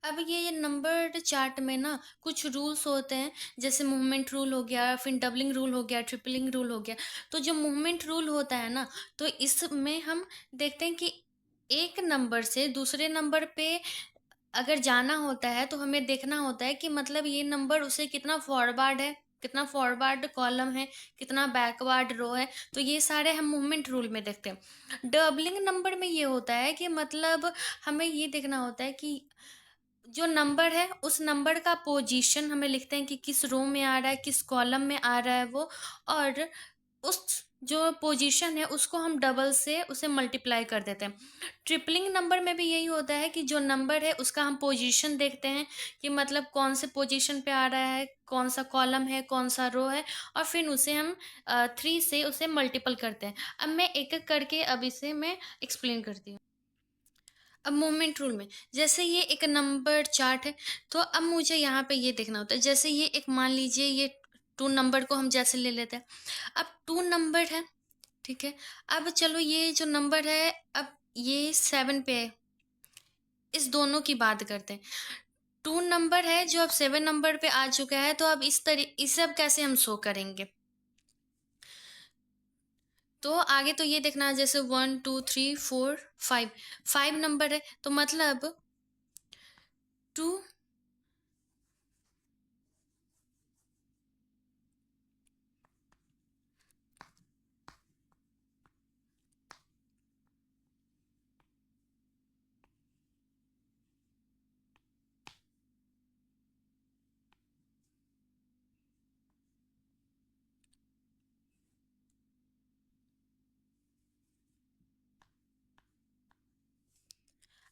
अब ये number chart में ना कुछ रूल्स होते हैं, जैसे मूवमेंट रूल हो गया, फिर डबलिंग रूल हो गया, ट्रिपलिंग रूल हो गया। तो जो मूवमेंट रूल होता है ना, तो इसमें हम देखते हैं कि एक नंबर से दूसरे नंबर पे अगर जाना होता है तो हमें देखना होता है कि मतलब ये नंबर उसे कितना फॉरवर्ड है, कितना फॉरवर्ड कॉलम है, कितना बैकवर्ड रो है। तो ये सारे हम मूवमेंट रूल में देखते हैं। डबलिंग नंबर में ये होता है कि मतलब हमें ये देखना होता है कि जो नंबर है उस नंबर का पोजीशन हमें लिखते हैं कि किस रो में आ रहा है, किस कॉलम में आ रहा है वो। और उस जो पोजीशन है उसको हम डबल से उसे मल्टीप्लाई कर देते हैं। ट्रिपलिंग नंबर में भी यही होता है कि जो नंबर है उसका हम पोजीशन देखते हैं कि मतलब कौन से पोजीशन पे आ रहा है, कौन सा कॉलम है, कौन सा रो है, और फिर उसे हम 3 से उसे मल्टीपल करते हैं। अब मैं एक एक करके अब इसे मैं एक्सप्लेन करती हूँ। अब मूवमेंट रूल में जैसे ये एक नंबर चार्ट है, तो अब मुझे यहाँ पे ये देखना होता है, जैसे ये एक मान लीजिए ये 2 नंबर को हम जैसे ले लेते हैं। अब 2 नंबर है, ठीक है। अब चलो ये जो नंबर है, अब ये 7 पे है, इस दोनों की बात करते हैं। 2 नंबर है जो अब 7 नंबर पे आ चुका है, तो अब इसे अब कैसे हम शो करेंगे। तो आगे तो ये देखना है, जैसे 1 2 3 4 5, 5 नंबर है, तो मतलब 2।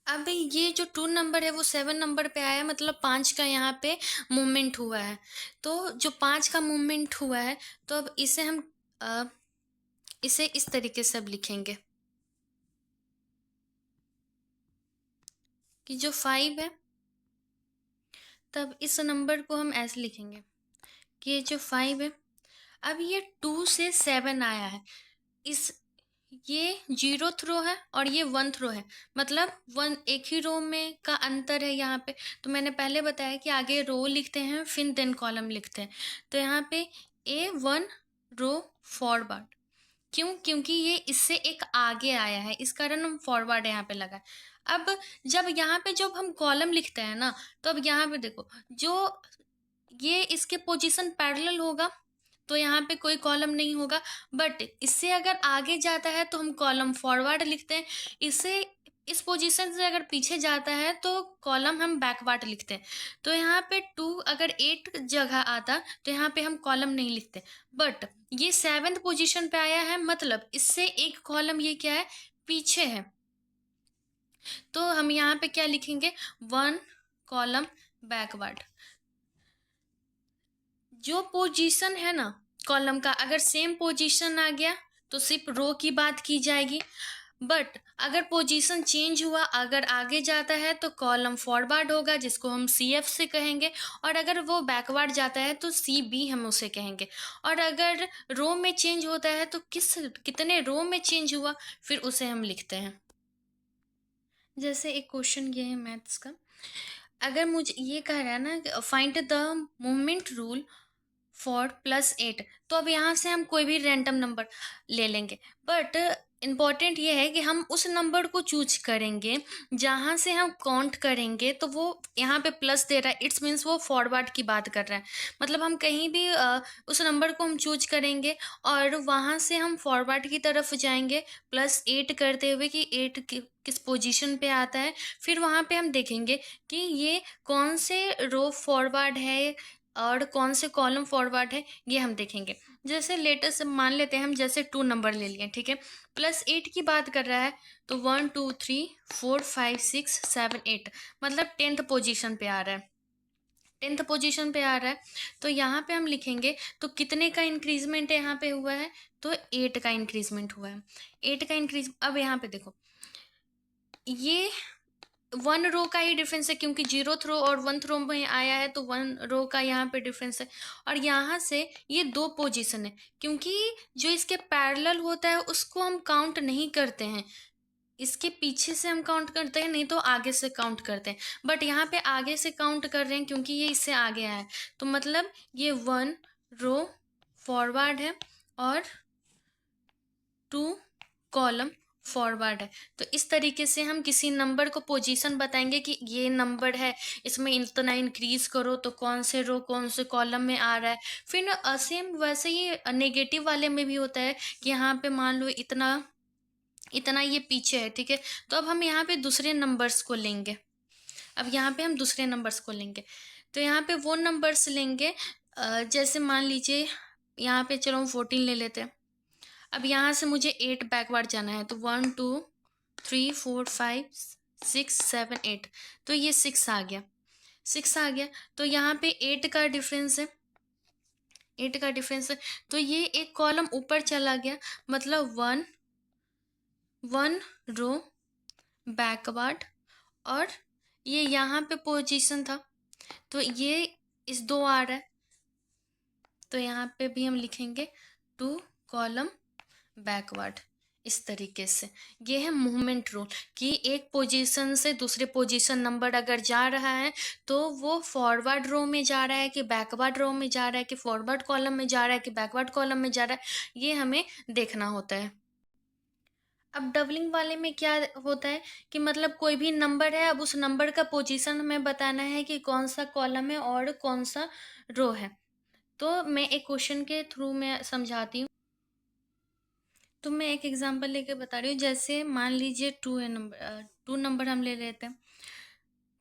अब ये जो 2 नंबर है वो 7 नंबर पे आया है, मतलब 5 का यहाँ पे मूवमेंट हुआ है। तो जो 5 का मूवमेंट हुआ है, तो अब इसे हम अ, इसे इस तरीके से अब लिखेंगे कि जो 5 है, तब इस नंबर को हम ऐसे लिखेंगे कि ये जो 5 है, अब ये 2 से 7 आया है। इस ये 0th रो है और ये 1th रो है, मतलब वन एक ही रो में का अंतर है यहाँ पे। तो मैंने पहले बताया कि आगे रो लिखते हैं फिर देन कॉलम लिखते हैं। तो यहाँ पे A1 रो फॉरवर्ड, क्यों? क्योंकि ये इससे एक आगे आया है, इस कारण हम फॉरवर्ड यहाँ पे लगा है। अब जब यहाँ पे जब हम कॉलम लिखते हैं ना, तो अब यहाँ पे देखो, जो ये इसके पोजीशन पैरेलल होगा तो यहाँ पे कोई कॉलम नहीं होगा। बट इससे अगर आगे जाता है तो हम कॉलम फॉरवर्ड लिखते हैं। इससे इस पोजीशन से अगर पीछे जाता है तो कॉलम हम बैकवर्ड लिखते हैं। तो यहाँ पे 2 अगर 8 जगह आता तो यहाँ पे हम कॉलम नहीं लिखते। बट ये 7th पोजीशन पे आया है, मतलब इससे एक कॉलम ये क्या है, पीछे है। तो हम यहाँ पे क्या लिखेंगे, 1 कॉलम बैकवर्ड। जो पोजीशन है ना कॉलम का, अगर सेम पोजीशन आ गया तो सिर्फ रो की बात की जाएगी। बट अगर पोजीशन चेंज हुआ, अगर आगे जाता है तो कॉलम फॉरवर्ड होगा, जिसको हम CF से कहेंगे। और अगर वो बैकवर्ड जाता है तो CB हम उसे कहेंगे। और अगर रो में चेंज होता है तो कितने रो में चेंज हुआ, फिर उसे हम लिखते हैं। जैसे एक क्वेश्चन ये है मैथ्स का, अगर मुझे ये कह रहा है ना, find the movement rule for +8, तो अब यहाँ से हम कोई भी रैंडम नंबर ले लेंगे। बट इम्पॉर्टेंट ये है कि हम उस नंबर को चूज करेंगे जहाँ से हम काउंट करेंगे तो वो यहाँ पे प्लस दे रहा है, इट्स मीन्स वो फॉरवर्ड की बात कर रहा है। मतलब हम कहीं भी उस नंबर को हम चूज करेंगे और वहाँ से हम फॉरवर्ड की तरफ जाएंगे +8 करते हुए कि 8 किस पोजीशन पे आता है। फिर वहाँ पे हम देखेंगे कि ये कौन से रो फॉरवर्ड है और कौन से कॉलम फॉरवर्ड है, ये हम देखेंगे। जैसे लेटेस्ट मान लेते हैं हम, जैसे 2 नंबर ले लिए, ठीक है। +8 की बात कर रहा है, तो 1 2 3 4 5 6 7 8, मतलब 10th पोजीशन पे आ रहा है। 10th पोजीशन पे आ रहा है, तो यहाँ पे हम लिखेंगे तो कितने का इंक्रीजमेंट यहाँ पे हुआ है, तो 8 का इंक्रीजमेंट हुआ है। 8 का इंक्रीज, अब यहाँ पे देखो, ये 1 रो का ही डिफरेंस है, क्योंकि 0th रो और 1th रो में आया है, तो 1 रो का यहाँ पे डिफरेंस है। और यहाँ से ये 2 पोजीशन है, क्योंकि जो इसके पैरेलल होता है उसको हम काउंट नहीं करते हैं, इसके पीछे से हम काउंट करते हैं, नहीं तो आगे से काउंट करते हैं, बट यहाँ पे आगे से काउंट कर रहे हैं क्योंकि ये इससे आगे आया है। तो मतलब ये 1 रो फॉरवर्ड है और 2 कॉलम फॉरवर्ड है। तो इस तरीके से हम किसी नंबर को पोजीशन बताएंगे कि ये नंबर है, इसमें इतना इंक्रीज करो तो कौन से रो कौन से कॉलम में आ रहा है। फिर सेम वैसे ही नेगेटिव वाले में भी होता है कि यहाँ पे मान लो इतना इतना ये पीछे है, ठीक है। तो अब हम यहाँ पे दूसरे नंबर्स को लेंगे। अब यहाँ पे हम दूसरे नंबर्स को लेंगे, तो यहाँ पे वो नंबर्स लेंगे जैसे मान लीजिए यहाँ पे चलो हम 14 ले लेते हैं। अब यहाँ से मुझे 8 बैकवर्ड जाना है, तो 1 2 3 4 5 6 7 8, तो ये 6 आ गया, 6 आ गया। तो यहाँ पे 8 का डिफरेंस है, 8 का डिफरेंस है, तो ये एक कॉलम ऊपर चला गया, मतलब 1 रो बैकवर्ड। और ये यहाँ पे पोजीशन था, तो ये इस 2 आ रहा है, तो यहाँ पे भी हम लिखेंगे 2 कॉलम बैकवर्ड। इस तरीके से ये है मूवमेंट रूल कि एक पोजीशन से दूसरे पोजीशन नंबर अगर जा रहा है तो वो फॉरवर्ड रो में जा रहा है कि बैकवर्ड रो में जा रहा है, कि फॉरवर्ड कॉलम में जा रहा है कि बैकवर्ड कॉलम में जा रहा है, ये हमें देखना होता है। अब डबलिंग वाले में क्या होता है कि मतलब कोई भी नंबर है, अब उस नंबर का पोजीशन हमें बताना है कि कौन सा कॉलम है और कौन सा रो है। तो मैं एक क्वेश्चन के थ्रू मैं समझाती हूँ। तो मैं एक एग्जांपल लेके बता रही हूँ, जैसे मान लीजिए 2 है नंबर, 2 नंबर हम ले लेते हैं।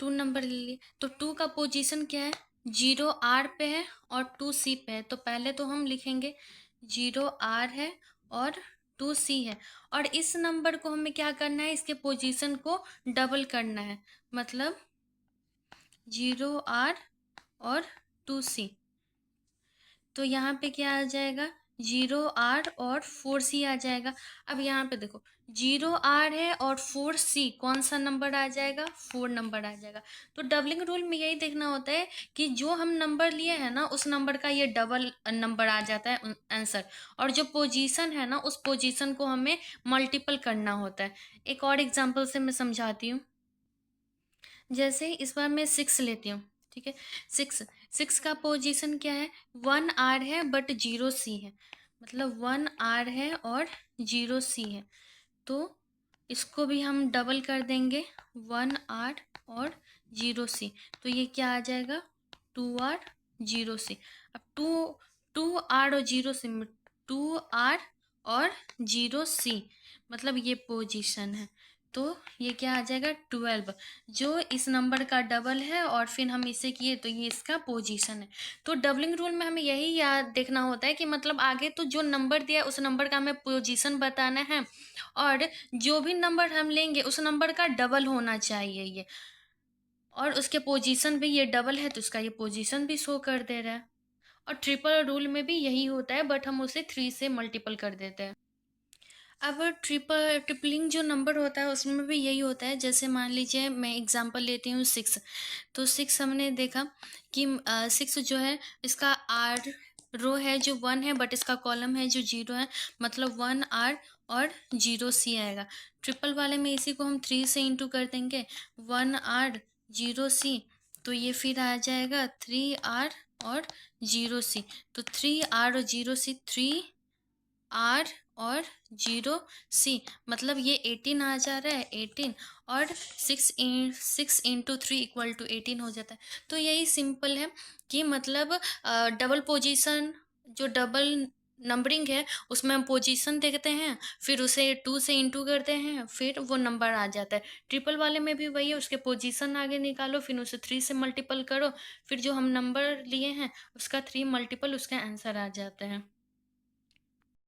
2 नंबर ले लिए, तो 2 का पोजीशन क्या है, 0 R पे है और 2 C पे है। तो पहले तो हम लिखेंगे 0 R है और 2 C है, और इस नंबर को हमें क्या करना है, इसके पोजीशन को डबल करना है, मतलब 0 R और 2 C। तो यहाँ पे क्या आ जाएगा, 0 R और 4 C आ जाएगा। अब यहाँ पे देखो 0 R है और 4 C, कौन सा नंबर आ जाएगा, 4 नंबर आ जाएगा। तो डबलिंग रूल में यही देखना होता है कि जो हम नंबर लिए हैं ना उस नंबर का ये डबल नंबर आ जाता है आंसर, और जो पोजीशन है ना उस पोजीशन को हमें मल्टीपल करना होता है। एक और एग्जाम्पल से मैं समझाती हूँ, जैसे इस बार मैं 6 लेती हूँ, ठीक है। 6 का पोजीशन क्या है, 1 R है बट 0 C है, मतलब 1 R है और 0 C है। तो इसको भी हम डबल कर देंगे, 1 R और 0 C, तो ये क्या आ जाएगा, 2 R 0 C। अब 2 R और 0 C में 2 R और 0 C, मतलब ये पोजीशन है, तो ये क्या आ जाएगा, 12, जो इस नंबर का डबल है और फिर हम इसे किए तो ये इसका पोजीशन है। तो डबलिंग रूल में हमें यही याद देखना होता है कि मतलब आगे तो जो नंबर दिया है उस नंबर का हमें पोजीशन बताना है, और जो भी नंबर हम लेंगे उस नंबर का डबल होना चाहिए ये, और उसके पोजीशन भी ये डबल है तो इसका ये पोजीशन भी शो कर दे रहा है। और ट्रिपल रूल में भी यही होता है, बट हम उसे 3 से मल्टीपल कर देते हैं। अब ट्रिपलिंग जो नंबर होता है उसमें भी यही होता है, जैसे मान लीजिए मैं एग्जांपल लेती हूँ 6। तो 6 हमने देखा कि 6 जो है इसका R रो है जो 1 है, बट इसका कॉलम है जो 0 है, मतलब 1 R और 0 C आएगा। ट्रिपल वाले में इसी को हम 3 से इंटू कर देंगे, 1 R 0 C, तो ये फिर आ जाएगा 3 R और 0 C। तो 3 R और 0 C, 3 R और 0 C, मतलब ये 18 आ जा रहा है, 18, और 6 इंटू 3 इक्वल टू 18 हो जाता है। तो यही सिंपल है कि मतलब डबल पोजीशन, जो डबल नंबरिंग है उसमें हम पोजीशन देखते हैं, फिर उसे 2 से इंटू करते हैं, फिर वो नंबर आ जाता है। ट्रिपल वाले में भी वही है, उसके पोजीशन आगे निकालो, फिर उसे 3 से मल्टीपल करो, फिर जो हम नंबर लिए हैं उसका 3 मल्टीपल उसका आंसर आ जाता है।